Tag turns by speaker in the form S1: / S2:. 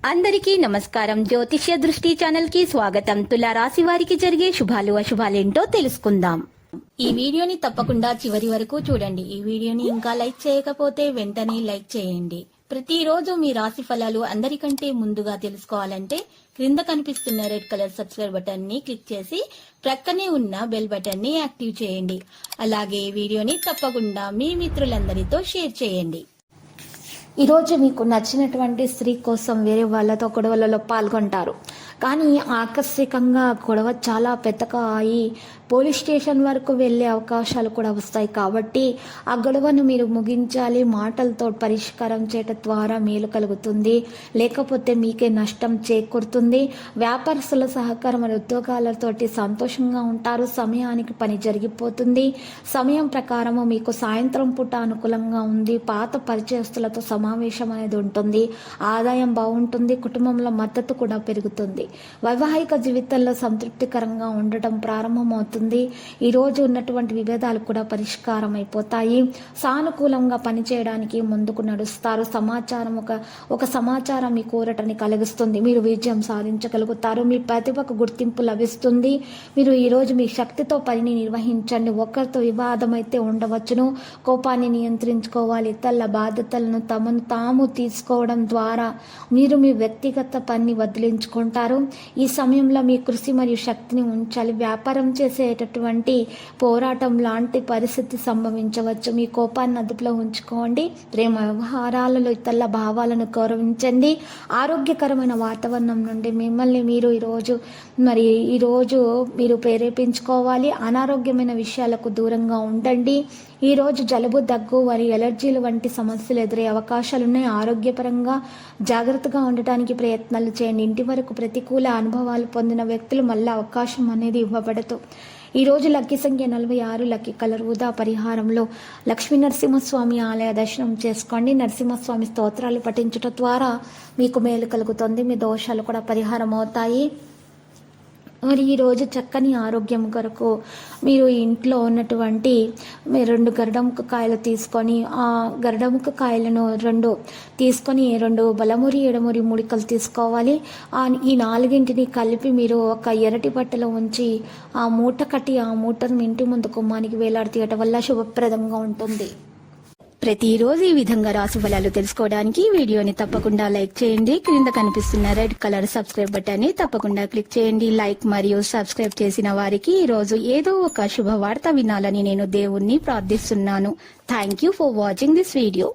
S1: అందరికీ నమస్కారం. జ్యోతిష్య దృష్టి ఛానల్ కి స్వాగతం. తులా రాశి వారికి జరిగే శుభాలు అశుభాలేంటో తెలుసుకుందాం. ఈ వీడియోని తప్పకుండా చివరి వరకు చూడండి. ఈ వీడియోని ఇంకా లైక్ చేయకపోతే వెంటనే లైక్ చేయండి. ప్రతిరోజు మీ రాశి ఫలాలు అందరికంటే ముందుగా తెలుసుకోవాలంటే క్రింద కనిపిస్తున్న రెడ్ కలర్ సబ్స్క్రైబ్ బటన్ ని క్లిక్ చేసి ప్రక్కనే ఉన్న బెల్ బటన్ ని యాక్టివ్ చేయండి. అలాగే వీడియోని తప్పకుండా మీ మిత్రులందరితో షేర్ చేయండి. ఈరోజు మీకు నచ్చినటువంటి స్త్రీ కోసం వేరే వాళ్ళతో గొడవలలో పాల్గొంటారు. కానీ ఆకస్మికంగా గొడవ చాలా పెద్దగా అయి పోలీస్ స్టేషన్ వరకు వెళ్ళే అవకాశాలు కూడా వస్తాయి. కాబట్టి ఆ గొడవను మీరు ముగించాలి. మాటలతో పరిష్కారం చేయడం ద్వారా మేలు కలుగుతుంది, లేకపోతే మీకే నష్టం చేకూరుతుంది. వ్యాపారస్తుల సహకారం ఉద్యోగాలతోటి సంతోషంగా ఉంటారు. సమయానికి పని జరిగిపోతుంది. సమయం ప్రకారము మీకు సాయంత్రం పూట అనుకూలంగా ఉంది. పాత పరిచయస్తులతో సమావేశం అనేది ఉంటుంది. ఆదాయం బాగుంటుంది. కుటుంబంలో మద్దతు కూడా పెరుగుతుంది. వైవాహిక జీవితంలో సంతృప్తికరంగా ఉండటం ప్రారంభమవుతుంది. ఈ రోజు ఉన్నటువంటి విభేదాలు కూడా పరిష్కారం అయిపోతాయి. సానుకూలంగా పనిచేయడానికి ముందుకు నడుస్తారు. ఒక సమాచారం మీ కోరటని కలిగిస్తుంది. మీరు విజయం సాధించగలుగుతారు. మీ ప్రతిభకు గుర్తింపు లభిస్తుంది. మీరు ఈరోజు మీ శక్తితో పనిని నిర్వహించండి. ఒకరితో వివాదం అయితే ఉండవచ్చును. కోపాన్ని నియంత్రించుకోవాలి. ఇతరుల బాధ్యతలను తమను తాము తీసుకోవడం ద్వారా మీరు మీ వ్యక్తిగత పనిని వదిలించుకుంటారు. ఈ సమయంలో మీ కృషి మరియు శక్తిని ఉంచాలి. వ్యాపారం చేసేటటువంటి పోరాటం లాంటి పరిస్థితి సంభవించవచ్చు. మీ కోపాన్ని అదుపులో ఉంచుకోండి. ప్రేమ వ్యవహారాలలో ఇతరుల భావాలను గౌరవించండి. ఆరోగ్యకరమైన వాతావరణం నుండి మిమ్మల్ని మీరు ఈరోజు మీరు ప్రేరేపించుకోవాలి. అనారోగ్యమైన విషయాలకు దూరంగా ఉండండి. ఈరోజు జలుబు, దగ్గు మరియు ఎలర్జీలు వంటి సమస్యలు ఎదురే అవకాశాలున్నాయి. ఆరోగ్యపరంగా జాగ్రత్తగా ఉండటానికి ప్రయత్నాలు చేయండి. ఇంటి వరకు ప్రతికూల అనుభవాలు పొందిన వ్యక్తులు మళ్ళీ అవకాశం అనేది ఇవ్వబడదు. ఈరోజు లక్కీ సంఖ్య 46, లక్కీ కలర్ ఊదా. పరిహారంలో లక్ష్మీ నరసింహస్వామి ఆలయ దర్శనం చేసుకోండి. నరసింహస్వామి స్తోత్రాలు పఠించడం ద్వారా మీకు మేలు కలుగుతుంది. మీ దోషాలు కూడా పరిహారం అవుతాయి. మరి ఈరోజు చక్కని ఆరోగ్యం కొరకు మీరు ఇంట్లో ఉన్నటువంటి 2 గరుడముఖ కాయలు తీసుకొని ఆ గరుడముఖ కాయలను 2 తీసుకొని 2 బలమురి ఎడమురి మూడికలు తీసుకోవాలి. ఈ 4ంటిని కలిపి మీరు ఒక ఎర్రటి బట్టలో ఉంచి ఆ మూట కట్టి ఆ మూటను ఇంటి ముందు గుమ్మానికి వేలాడతీయటం వల్ల శుభప్రదంగా ఉంటుంది. ప్రతిరోజు ఈ విధంగా రాశి ఫలాలు తెలుసుకోవడానికి వీడియోని తప్పకుండా లైక్ చేయండి. క్రింద కనిపిస్తున్న రెడ్ కలర్ సబ్స్క్రైబ్ బటన్ ని తప్పకుండా క్లిక్ చేయండి. లైక్ మరియు సబ్స్క్రైబ్ చేసిన వారికి ఈ రోజు ఏదో ఒక శుభవార్త వినాలని నేను దేవుణ్ణి ప్రార్థిస్తున్నాను. Thank you for watching this video.